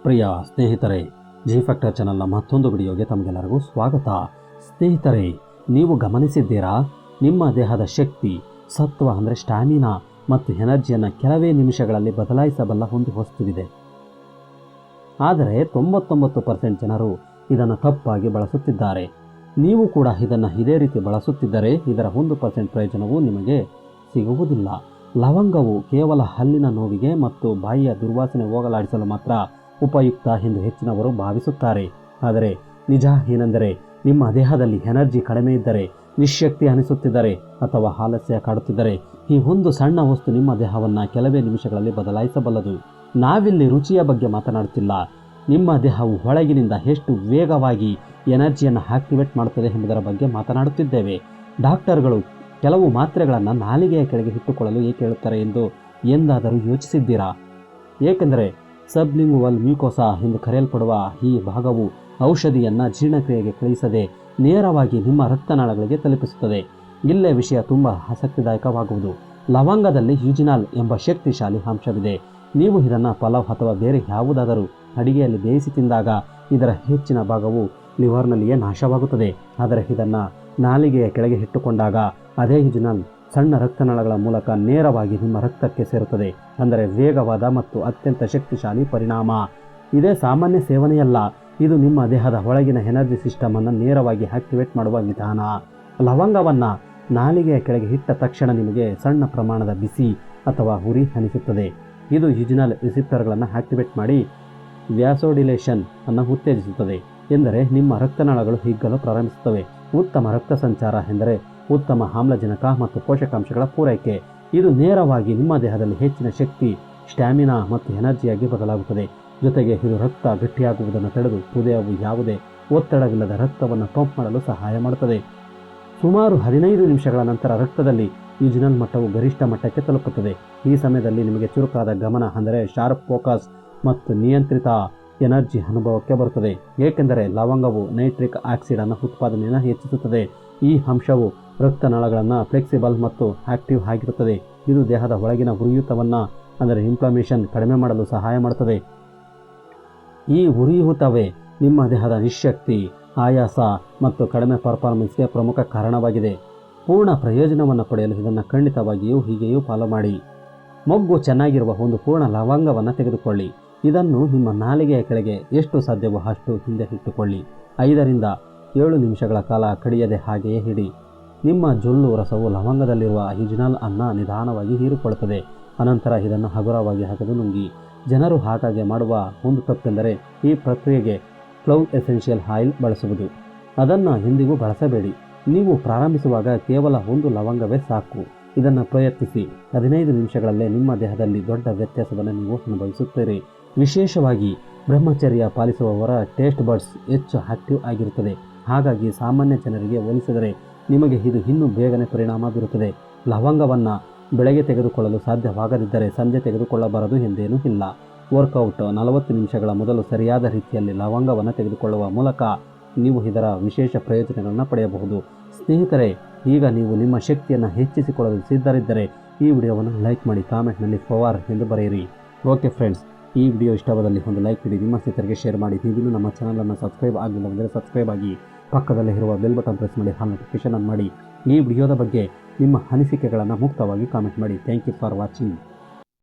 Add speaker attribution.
Speaker 1: ಪ್ರಿಯ ಸ್ನೇಹಿತರೆ, G factor ಚಾನಲ್ನ ಮತ್ತೊಂದು ವಿಡಿಯೋಗೆ ತಮಗೆಲ್ಲರಿಗೂ ಸ್ವಾಗತ. ಸ್ನೇಹಿತರೆ, ನೀವು ಗಮನಿಸಿದ್ದೀರಾ, ನಿಮ್ಮ ದೇಹದ ಶಕ್ತಿ, ಸತ್ವ ಅಂದರೆ ಸ್ಟ್ಯಾಮಿನಾ ಮತ್ತು ಎನರ್ಜಿಯನ್ನು ಕೆಲವೇ ನಿಮಿಷಗಳಲ್ಲಿ ಬದಲಾಯಿಸಬಲ್ಲ ಒಂದು ವಸ್ತುವಿದೆ. ಆದರೆ 99% ಜನರು ಇದನ್ನು ತಪ್ಪಾಗಿ ಬಳಸುತ್ತಿದ್ದಾರೆ. ನೀವು ಕೂಡ ಇದನ್ನು ಇದೇ ರೀತಿ ಬಳಸುತ್ತಿದ್ದರೆ ಇದರ 1% ಪ್ರಯೋಜನವೂ ನಿಮಗೆ ಸಿಗುವುದಿಲ್ಲ. ಲವಂಗವು ಕೇವಲ ಹಲ್ಲಿನ ನೋವಿಗೆ ಮತ್ತು ಬಾಯಿಯ ದುರ್ವಾಸನೆ ಹೋಗಲಾಡಿಸಲು ಮಾತ್ರ ಉಪಯುಕ್ತ ಎಂದು ಹೆಚ್ಚಿನವರು ಭಾವಿಸುತ್ತಾರೆ. ಆದರೆ ನಿಜ ಏನೆಂದರೆ, ನಿಮ್ಮ ದೇಹದಲ್ಲಿ ಎನರ್ಜಿ ಕಡಿಮೆ ಇದ್ದರೆ, ನಿಶ್ಶಕ್ತಿ ಅನಿಸುತ್ತಿದ್ದರೆ ಅಥವಾ ಆಲಸ್ಯ ಕಾಡುತ್ತಿದ್ದರೆ ಈ ಒಂದು ಸಣ್ಣ ವಸ್ತು ನಿಮ್ಮ ದೇಹವನ್ನು ಕೆಲವೇ ನಿಮಿಷಗಳಲ್ಲಿ ಬದಲಾಯಿಸಬಲ್ಲದು. ನಾವಿಲ್ಲಿ ರುಚಿಯ ಬಗ್ಗೆ ಮಾತನಾಡುತ್ತಿಲ್ಲ, ನಿಮ್ಮ ದೇಹವು ಒಳಗಿನಿಂದ ಎಷ್ಟು ವೇಗವಾಗಿ ಎನರ್ಜಿಯನ್ನು ಆಕ್ಟಿವೇಟ್ ಮಾಡುತ್ತದೆ ಎಂಬುದರ ಬಗ್ಗೆ ಮಾತನಾಡುತ್ತಿದ್ದೇವೆ. ಡಾಕ್ಟರ್ಗಳು ಕೆಲವು ಮಾತ್ರೆಗಳನ್ನು ನಾಲಿಗೆಯ ಕೆಳಗೆ ಇಟ್ಟುಕೊಳ್ಳಲು ಏಕೆ ಹೇಳುತ್ತಾರೆ ಎಂದು ಎಂದಾದರೂ ಯೋಚಿಸಿದ್ದೀರಾ? ಏಕೆಂದರೆ ಸಬ್ಲಿಂಗುವಲ್ ಮ್ಯೂಕೋಸಾ ಎಂದು ಕರೆಯಲ್ಪಡುವ ಈ ಭಾಗವು ಔಷಧಿಯನ್ನು ಜೀರ್ಣಕ್ರಿಯೆಗೆ ಕಳುಹಿಸದೆ ನೇರವಾಗಿ ನಿಮ್ಮ ರಕ್ತನಾಳಗಳಿಗೆ ತಲುಪಿಸುತ್ತದೆ. ಇಲ್ಲೇ ವಿಷಯ ತುಂಬ ಆಸಕ್ತಿದಾಯಕವಾಗುವುದು. ಲವಂಗದಲ್ಲಿ ಯುಜಿನಾಲ್ ಎಂಬ ಶಕ್ತಿಶಾಲಿ ಅಂಶವಿದೆ. ನೀವು ಇದನ್ನು ಪಲಾವ್ ಅಥವಾ ಬೇರೆ ಯಾವುದಾದರೂ ಅಡಿಗೆಯಲ್ಲಿ ಬೇಯಿಸಿ ತಿಂದಾಗ ಇದರ ಹೆಚ್ಚಿನ ಭಾಗವು ಲಿವರ್ನಲ್ಲಿಯೇ ನಾಶವಾಗುತ್ತದೆ. ಆದರೆ ಇದನ್ನು ನಾಲಿಗೆಯ ಕೆಳಗೆ ಇಟ್ಟುಕೊಂಡಾಗ ಅದೇ ಯುಜಿನಾಲ್ ಸಣ್ಣ ರಕ್ತನಾಳಗಳ ಮೂಲಕ ನೇರವಾಗಿ ನಿಮ್ಮ ರಕ್ತಕ್ಕೆ ಸೇರುತ್ತದೆ. ಅಂದರೆ ವೇಗವಾದ ಮತ್ತು ಅತ್ಯಂತ ಶಕ್ತಿಶಾಲಿ ಪರಿಣಾಮ. ಇದೇ ಸಾಮಾನ್ಯ ಸೇವನೆಯಲ್ಲ, ಇದು ನಿಮ್ಮ ದೇಹದ ಒಳಗಿನ ಎನರ್ಜಿ ಸಿಸ್ಟಮನ್ನು ನೇರವಾಗಿ ಆಕ್ಟಿವೇಟ್ ಮಾಡುವ ವಿಧಾನ. ಲವಂಗವನ್ನು ನಾಲಿಗೆಯ ಕೆಳಗೆ ಇಟ್ಟ ತಕ್ಷಣ ನಿಮಗೆ ಸಣ್ಣ ಪ್ರಮಾಣದ ಬಿಸಿ ಅಥವಾ ಉರಿ ಅನಿಸುತ್ತದೆ. ಇದು ಯುಜಿನಲ್ ರಿಸೆಪ್ಟರ್ಗಳನ್ನು ಆಕ್ಟಿವೇಟ್ ಮಾಡಿ ವ್ಯಾಸೋಡಿಲೇಷನ್ ಅನ್ನು ಉತ್ತೇಜಿಸುತ್ತದೆ. ಎಂದರೆ ನಿಮ್ಮ ರಕ್ತನಾಳಗಳು ಹಿಗ್ಗಲು ಪ್ರಾರಂಭಿಸುತ್ತವೆ. ಉತ್ತಮ ರಕ್ತ ಸಂಚಾರ ಎಂದರೆ ಉತ್ತಮ ಆಮ್ಲಜನಕ ಮತ್ತು ಪೋಷಕಾಂಶಗಳ ಪೂರೈಕೆ. ಇದು ನೇರವಾಗಿ ನಿಮ್ಮ ದೇಹದಲ್ಲಿ ಹೆಚ್ಚಿನ ಶಕ್ತಿ, ಸ್ಟ್ಯಾಮಿನಾ ಮತ್ತು ಎನರ್ಜಿಯಾಗಿ ಬದಲಾಗುತ್ತದೆ. ಜೊತೆಗೆ ಇದು ರಕ್ತ ಗಟ್ಟಿಯಾಗುವುದನ್ನು ತಡೆದು ಹೃದಯವು ಯಾವುದೇ ಒತ್ತಡವಿಲ್ಲದ ರಕ್ತವನ್ನು ಪಂಪ್ ಮಾಡಲು ಸಹಾಯ ಮಾಡುತ್ತದೆ. ಸುಮಾರು 15 ನಿಮಿಷಗಳ ನಂತರ ರಕ್ತದಲ್ಲಿ ಯುಜಿನಲ್ ಮಟ್ಟವು ಗರಿಷ್ಠ ಮಟ್ಟಕ್ಕೆ ತಲುಪುತ್ತದೆ. ಈ ಸಮಯದಲ್ಲಿ ನಿಮಗೆ ಚುರುಕಾದ ಗಮನ ಅಂದರೆ ಶಾರ್ಪ್ ಫೋಕಸ್ ಮತ್ತು ನಿಯಂತ್ರಿತ ಎನರ್ಜಿ ಅನುಭವಕ್ಕೆ ಬರುತ್ತದೆ. ಏಕೆಂದರೆ ಲವಂಗವು ನೈಟ್ರಿಕ್ ಆಕ್ಸಿಡನ್ನು ಉತ್ಪಾದನೆಯನ್ನು ಹೆಚ್ಚಿಸುತ್ತದೆ. ಈ ಅಂಶವು ರಕ್ತನಾಳಗಳನ್ನು ಫ್ಲೆಕ್ಸಿಬಲ್ ಮತ್ತು ಆಕ್ಟಿವ್ ಆಗಿರುತ್ತದೆ. ಇದು ದೇಹದ ಒಳಗಿನ ಉರಿಯೂತವನ್ನು ಅಂದರೆ ಇನ್ಫ್ಲಮೇಷನ್ ಕಡಿಮೆ ಮಾಡಲು ಸಹಾಯ ಮಾಡುತ್ತದೆ. ಈ ಉರಿಯೂತವೇ ನಿಮ್ಮ ದೇಹದ ನಿಶ್ಶಕ್ತಿ, ಆಯಾಸ ಮತ್ತು ಕಡಿಮೆ ಪರ್ಫಾರ್ಮೆನ್ಸ್ಗೆ ಪ್ರಮುಖ ಕಾರಣವಾಗಿದೆ. ಪೂರ್ಣ ಪ್ರಯೋಜನವನ್ನು ಪಡೆಯಲು ಇದನ್ನು ಖಂಡಿತವಾಗಿಯೂ ಹೀಗೆಯೂ ಫಾಲೋ ಮಾಡಿ. ಮೊಗ್ಗು ಚೆನ್ನಾಗಿರುವ ಒಂದು ಪೂರ್ಣ ಲವಂಗವನ್ನು ತೆಗೆದುಕೊಳ್ಳಿ. ಇದನ್ನು ನಿಮ್ಮ ನಾಲಿಗೆಯ ಕೆಳಗೆ ಎಷ್ಟು ಸಾಧ್ಯವೋ ಅಷ್ಟು ಹಿಂದೆ ಇಟ್ಟುಕೊಳ್ಳಿ. 5 ರಿಂದ 7 ನಿಮಿಷಗಳ ಕಾಲ ಕಡಿಯದೆ ಹಾಗೆಯೇ ಇಡಿ. ನಿಮ್ಮ ಜೊಲ್ಲು ರಸವು ಲವಂಗದಲ್ಲಿರುವ ಯುಜಿನಾಲ್ ಅನ್ನು ನಿಧಾನವಾಗಿ ಹೀರಿಕೊಳ್ಳುತ್ತದೆ. ಅನಂತರ ಇದನ್ನು ಹಗುರವಾಗಿ ಹಾಕಲು ನುಂಗಿ. ಜನರು ಹಾಗಾಗಿ ಮಾಡುವ ಒಂದು ತಪ್ಪೆಂದರೆ ಈ ಪ್ರಕ್ರಿಯೆಗೆ ಕ್ಲೌವ್ ಎಸೆನ್ಷಿಯಲ್ ಆಯಿಲ್ ಬಳಸುವುದು. ಅದನ್ನು ಎಂದಿಗೂ ಬಳಸಬೇಡಿ. ನೀವು ಪ್ರಾರಂಭಿಸುವಾಗ ಕೇವಲ 1 ಲವಂಗವೇ ಸಾಕು. ಇದನ್ನು ಪ್ರಯತ್ನಿಸಿ. 15 ನಿಮಿಷಗಳಲ್ಲೇ ನಿಮ್ಮ ದೇಹದಲ್ಲಿ ದೊಡ್ಡ ವ್ಯತ್ಯಾಸವನ್ನು ನೀವು ಅನುಭವಿಸುತ್ತೀರಿ. ವಿಶೇಷವಾಗಿ ಬ್ರಹ್ಮಚರ್ಯ ಪಾಲಿಸುವವರ ಟೇಸ್ಟ್ ಬಡ್ಸ್ ಹೆಚ್ಚು ಆಕ್ಟಿವ್ ಆಗಿರುತ್ತದೆ. ಹಾಗಾಗಿ ಸಾಮಾನ್ಯ ಜನರಿಗೆ ಹೋಲಿಸಿದರೆ ನಿಮಗೆ ಇದು ಇನ್ನೂ ಬೇಗನೆ ಪರಿಣಾಮ ಬೀರುತ್ತದೆ. ಲವಂಗವನ್ನು ಬೆಳಗ್ಗೆ ತೆಗೆದುಕೊಳ್ಳಲು ಸಾಧ್ಯವಾಗದಿದ್ದರೆ ಸಂಜೆ ತೆಗೆದುಕೊಳ್ಳಬಾರದು ಎಂದೇನೂ ಇಲ್ಲ. ವರ್ಕೌಟ್ 40 ನಿಮಿಷಗಳ ಮೊದಲು ಸರಿಯಾದ ರೀತಿಯಲ್ಲಿ ಲವಂಗವನ್ನು ತೆಗೆದುಕೊಳ್ಳುವ ಮೂಲಕ ನೀವು ಇದರ ವಿಶೇಷ ಪ್ರಯೋಜನಗಳನ್ನು ಪಡೆಯಬಹುದು. ಸ್ನೇಹಿತರೆ, ಈಗ ನೀವು ನಿಮ್ಮ ಶಕ್ತಿಯನ್ನು ಹೆಚ್ಚಿಸಿಕೊಳ್ಳಲು ಸಿದ್ಧರಿದ್ದರೆ ಈ ವಿಡಿಯೋವನ್ನು ಲೈಕ್ ಮಾಡಿ, ಕಾಮೆಂಟ್ನಲ್ಲಿ ಪವರ್ ಎಂದು ಬರೆಯಿರಿ. ಓಕೆ ಫ್ರೆಂಡ್ಸ್, ಈ ವಿಡಿಯೋ ಇಷ್ಟವಾದಲ್ಲಿ ಒಂದು ಲೈಕ್ ನೀಡಿ, ನಿಮ್ಮ ಸ್ನೇಹಿತರಿಗೆ ಶೇರ್ ಮಾಡಿ. ನೀವಿನ್ನೂ ನಮ್ಮ ಚಾನಲನ್ನು ಸಬ್ಸ್ಕ್ರೈಬ್ ಆಗಿಲ್ಲವೆಂದರೆ ಸಬ್ಸ್ಕ್ರೈಬ್ ಆಗಿ, ಪಕ್ಕದಲ್ಲೇ ಇರುವ ಬೆಲ್ ಬಟನ್ ಪ್ರೆಸ್ ಮಾಡಿ, ಹಾಲ್ ನೋಟಿಫಿಕೇಶನ್ ಆನ್ ಮಾಡಿ. ಈ ವಿಡಿಯೋದ ಬಗ್ಗೆ ನಿಮ್ಮ ಅನಿಸಿಕೆಗಳನ್ನು ಮುಕ್ತವಾಗಿ ಕಾಮೆಂಟ್ ಮಾಡಿ. Thank you for watching.